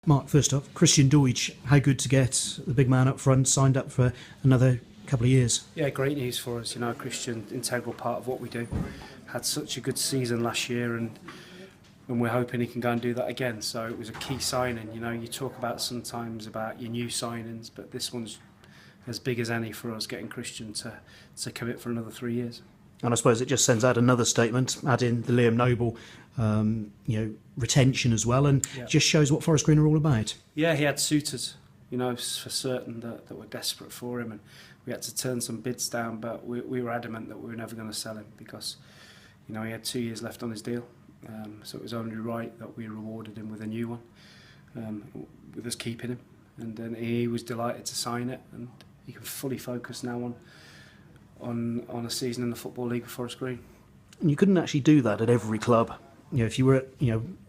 Mark, first off, Christian Doidge, how good to get the big man up front signed up for another couple of years. Yeah, great news for us. Christian, integral part of what we do. Had such a good season last year, and we're hoping he can go and do that again. So it was a key signing. You talk about sometimes about your new signings, but this one's as big as any for us, getting Christian to commit for another 3 years. And I suppose it just sends out another statement, add in the Liam Noble, retention as well, and just shows what Forest Green are all about. Yeah, he had suitors, for certain that were desperate for him, and we had to turn some bids down, but we were adamant that we were never going to sell him because, he had 2 years left on his deal. So it was only right that we rewarded him with a new one, with us keeping him. And then he was delighted to sign it, and he can fully focus now on a season in the Football League with Forest Green. And you couldn't actually do that at every club. If you were at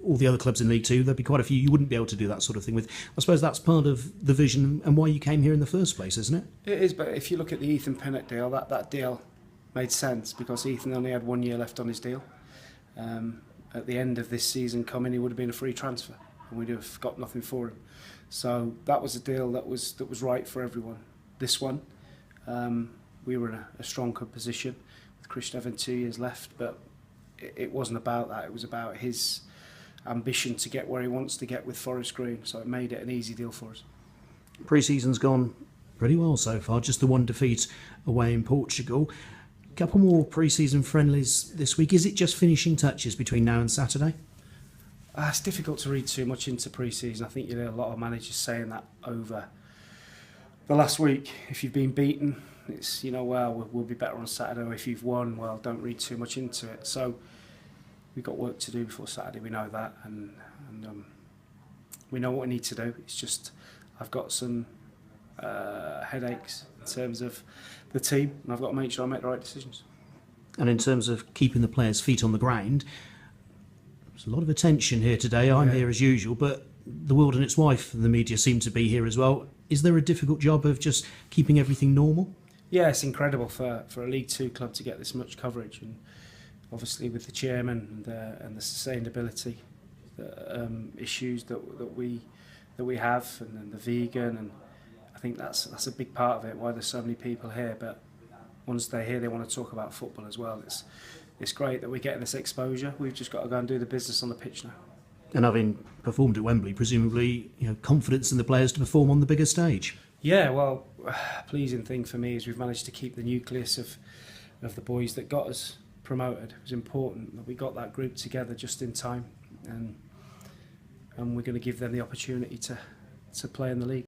all the other clubs in League Two, there'd be quite a few you wouldn't be able to do that sort of thing with. I suppose that's part of the vision and why you came here in the first place, isn't it? It is, but if you look at the Ethan Pinnock deal, that deal made sense because Ethan only had 1 year left on his deal. At the end of this season coming, he would have been a free transfer, and we'd have got nothing for him. So that was a deal that was right for everyone. This one, we were in a stronger position with Christian having 2 years left, but it wasn't about that. It was about his ambition to get where he wants to get with Forest Green. So it made it an easy deal for us. Pre-season's gone pretty well so far. Just the one defeat away in Portugal. Couple more pre-season friendlies this week. Is it just finishing touches between now and Saturday? It's difficult to read too much into pre-season. I think you hear a lot of managers saying that over the last week. If you've been beaten, it's we'll be better on Saturday. Or if you've won, well, don't read too much into it. So we've got work to do before Saturday. We know that, and we know what we need to do. It's just I've got some headaches in terms of the team, and I've got to make sure I make the right decisions. And in terms of keeping the players' feet on the ground, there's a lot of attention here today. I'm here as usual, but the world and its wife and the media seem to be here as well. Is there a difficult job of just keeping everything normal? Yeah, it's incredible for a League Two club to get this much coverage, and obviously with the chairman and the sustainability issues that we have, and then the vegan, and I think that's a big part of it. Why there's so many people here, but once they're here, they want to talk about football as well. It's great that we're getting this exposure. We've just got to go and do the business on the pitch now. And having performed at Wembley, presumably, confidence in the players to perform on the bigger stage. Yeah, well, pleasing thing for me is we've managed to keep the nucleus of the boys that got us promoted. It was important that we got that group together just in time, and we're going to give them the opportunity to play in the league.